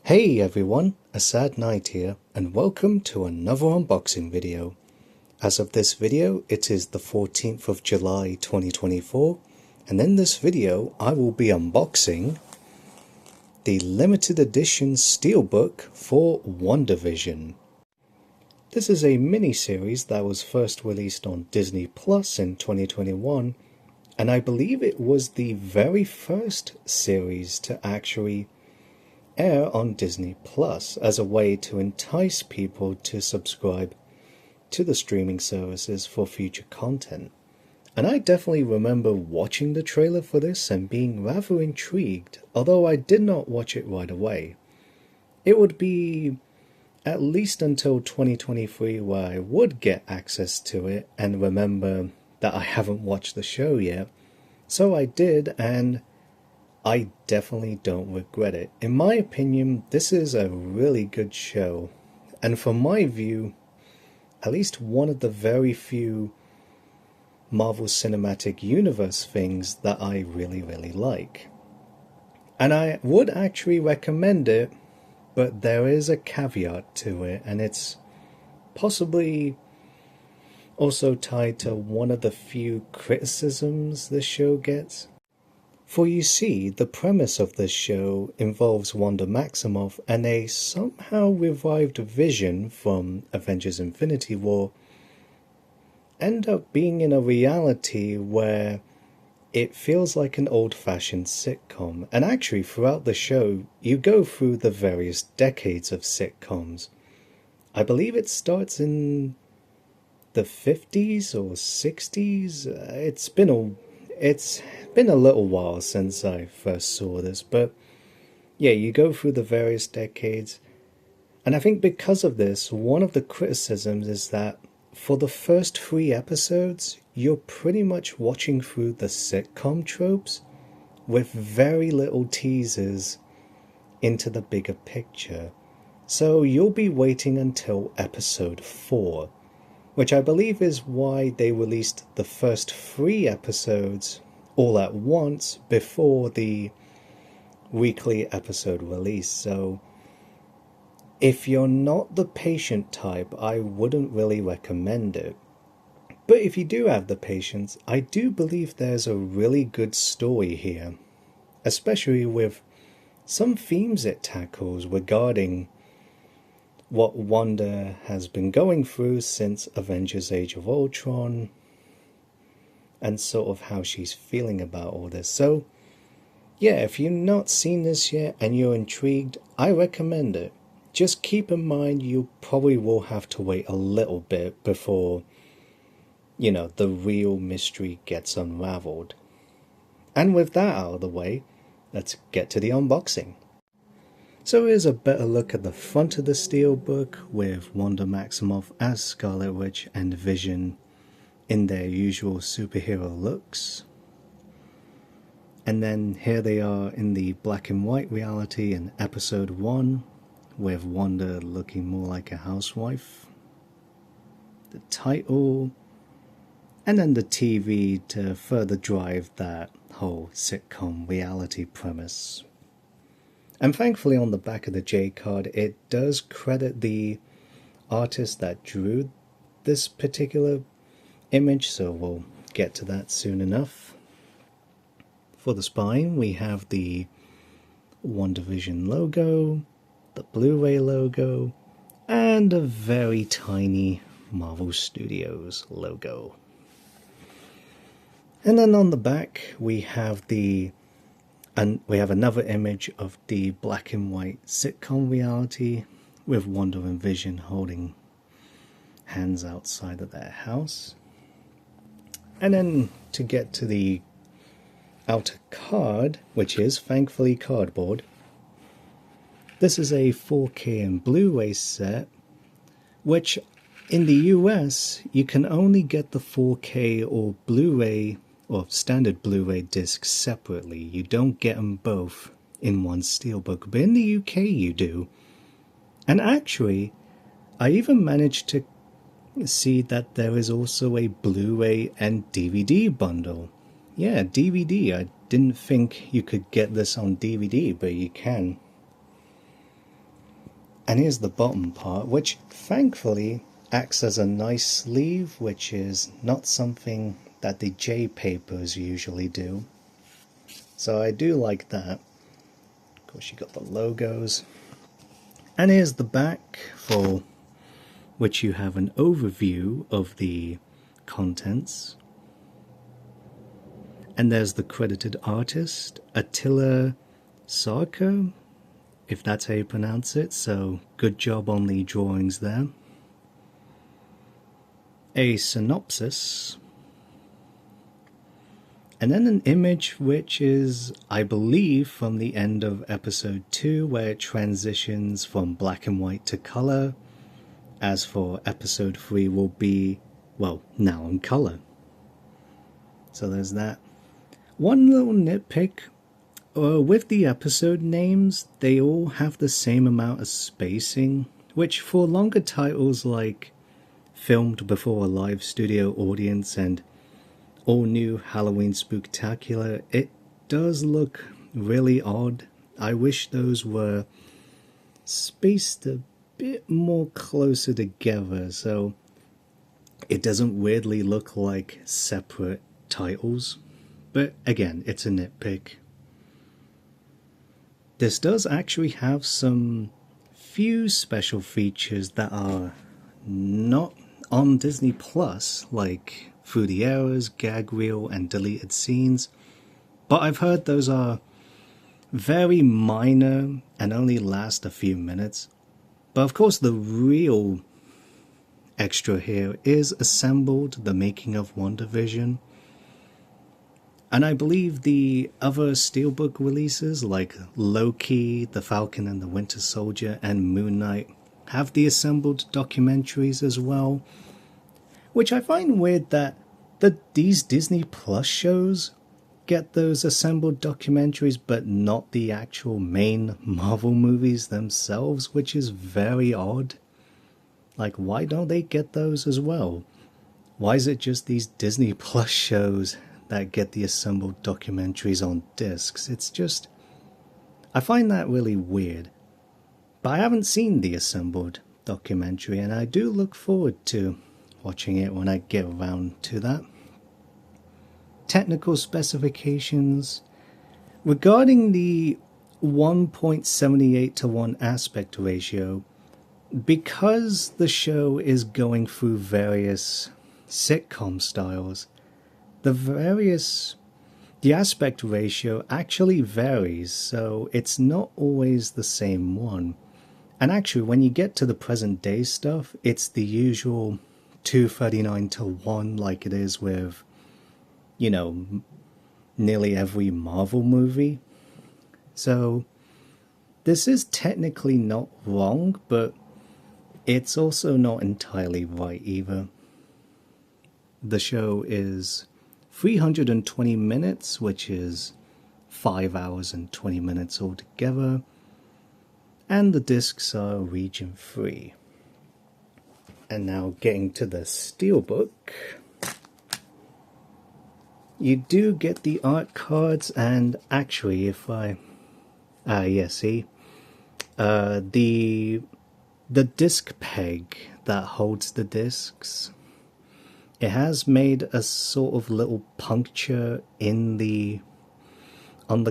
Hey everyone, A Sad Night here, and welcome to another unboxing video. As of this video, it is the 14th of July 2024, and in this video I will be unboxing the limited edition Steelbook for Wandavision. This is a mini-series that was first released on Disney Plus in 2021, and I believe it was the very first series to actually air on Disney Plus as a way to entice people to subscribe to the streaming services for future content. And I definitely remember watching the trailer for this and being rather intrigued, although I did not watch it right away. It would be at least until 2023 where I would get access to it and remember that I haven't watched the show yet. So I did, and I definitely don't regret it. In my opinion, this is a really good show, and from my view, at least one of the very few Marvel Cinematic Universe things that I really like. And I would actually recommend it, but there is a caveat to it, and it's possibly also tied to one of the few criticisms this show gets. For you see, the premise of this show involves Wanda Maximoff and a somehow revived Vision from Avengers Infinity War end up being in a reality where it feels like an old-fashioned sitcom. And actually, throughout the show, you go through the various decades of sitcoms. I believe it starts in the 50s or 60s. It's been a little while since I first saw this, but yeah, you go through the various decades, and I think because of this, one of the criticisms is that for the first 3 episodes, you're pretty much watching through the sitcom tropes with very little teasers into the bigger picture. So you'll be waiting until episode 4, which I believe is why they released the first 3 episodes all at once before the weekly episode release. So if you're not the patient type, I wouldn't really recommend it. But if you do have the patience, I do believe there's a really good story here, especially with some themes it tackles regarding what Wanda has been going through since Avengers Age of Ultron, and sort of how she's feeling about all this. So yeah, if you've not seen this yet and you're intrigued, I recommend it. Just keep in mind you probably will have to wait a little bit before, the real mystery gets unraveled. And with that out of the way, let's get to the unboxing. So here's a better look at the front of the Steelbook with Wanda Maximoff as Scarlet Witch and Vision in their usual superhero looks. And then here they are in the black and white reality in episode 1 with Wanda looking more like a housewife. The title, and then the TV to further drive that whole sitcom reality premise. And thankfully on the back of the J card, it does credit the artist that drew this particular image, so we'll get to that soon enough. For the spine, we have the Wandavision logo, the Blu-ray logo, and a very tiny Marvel Studios logo. And then on the back, we have another image of the black and white sitcom reality with Wanda and Vision holding hands outside of their house. And then to get to the outer card, which is thankfully cardboard, this is a 4K and Blu-ray set, which in the US you can only get the 4K or Blu-ray or standard Blu-ray discs separately. You don't get them both in one Steelbook, but in the UK you do. And actually, I even managed to see that there is also a Blu-ray and DVD bundle. Yeah, DVD. I didn't think you could get this on DVD, but you can. And here's the bottom part, which thankfully acts as a nice sleeve, which is not something that the J papers usually do. So I do like that. Of course, you got the logos. And here's the back, for which you have an overview of the contents. And there's the credited artist, Attila Sarko, if that's how you pronounce it, so good job on the drawings there. A synopsis, and then an image which is, I believe, from the end of episode 2, where it transitions from black and white to color. As for episode 3 will be, well, now in color. So there's that. One little nitpick, with the episode names, they all have the same amount of spacing, which for longer titles like Filmed Before a Live Studio Audience and All New Halloween Spooktacular, it does look really odd. I wish those were spaced a bit more closer together, so it doesn't weirdly look like separate titles. But again, it's a nitpick. This does actually have some few special features that are not on Disney Plus, like Through the Errors, Gag Reel, and deleted scenes. But I've heard those are very minor and only last a few minutes. But of course the real extra here is Assembled, the making of Wandavision. And I believe the other Steelbook releases like Loki, The Falcon and the Winter Soldier, and Moon Knight have the assembled documentaries as well. Which I find weird that these Disney Plus shows get those assembled documentaries but not the actual main Marvel movies themselves, which is very odd. Like, why don't they get those as well? Why is it just these Disney Plus shows that get the assembled documentaries on discs? It's just, I find that really weird. But I haven't seen the assembled documentary, and I do look forward to watching it when I get around to that. Technical specifications. Regarding the 1.78 to 1 aspect ratio, because the show is going through various sitcom styles, the aspect ratio actually varies, so it's not always the same one. And actually, when you get to the present day stuff, it's the usual 239 to 1 like it is with, you know, nearly every Marvel movie. So this is technically not wrong, but it's also not entirely right either. The show is 320 minutes, which is 5 hours and 20 minutes altogether, and the discs are region free. And now getting to the Steelbook, you do get the art cards, and actually if I, the disc peg that holds the discs, it has made a sort of little puncture on the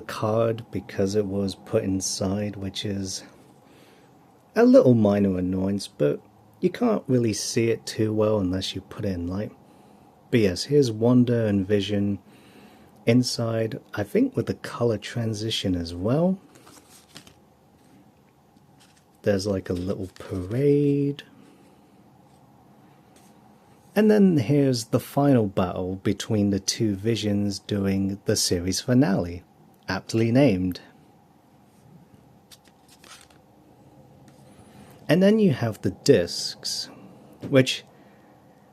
card because it was put inside, which is a little minor annoyance, but you can't really see it too well unless you put it in light. But yes, here's Wanda and Vision inside, I think with the color transition as well. There's like a little parade. And then here's the final battle between the two Visions during the series finale, aptly named. And then you have the discs, which,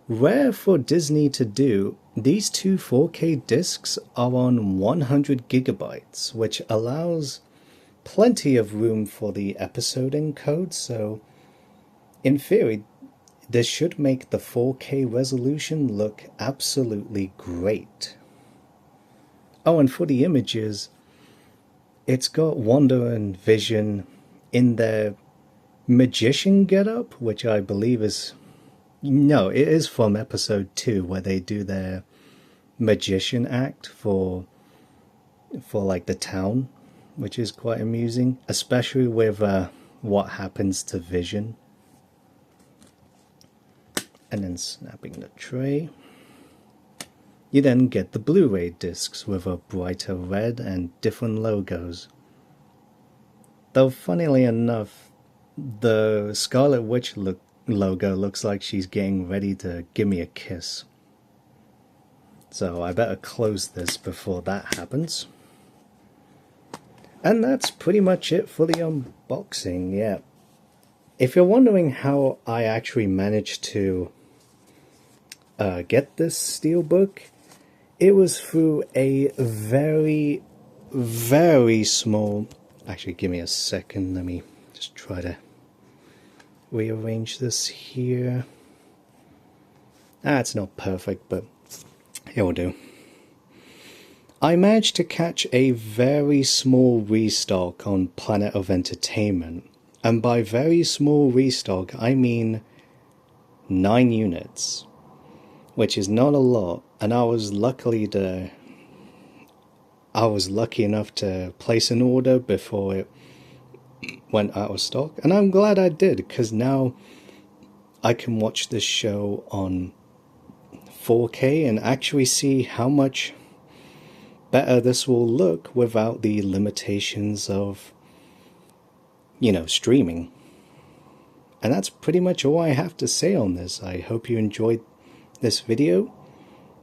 rare for Disney to do, these two 4K discs are on 100 gigabytes, which allows plenty of room for the episode encode, so in theory, this should make the 4K resolution look absolutely great. Oh, and for the images, it's got Wanda and Vision in their magician getup, which I believe is... No, it is from episode 2, where they do their magician act for like the town, which is quite amusing, especially with what happens to Vision. And then snapping the tray. You then get the Blu-ray discs with a brighter red and different logos. Though funnily enough, the Scarlet Witch logo looks like she's getting ready to give me a kiss. So I better close this before that happens. And that's pretty much it for the unboxing, yeah. If you're wondering how I actually managed to get this Steelbook, it was through a very, very small... Actually, give me a second, let me just try to rearrange this here. It's not perfect, but it will do. I managed to catch a very small restock on Planet of Entertainment, and by very small restock I mean 9 units, which is not a lot, and I was lucky enough to place an order before it went out of stock, and I'm glad I did, because now I can watch this show on 4K and actually see how much better this will look without the limitations of, you know, streaming. And that's pretty much all I have to say on this. I hope you enjoyed this video.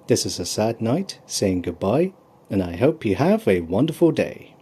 This is a sad night saying goodbye, and I hope you have a wonderful day.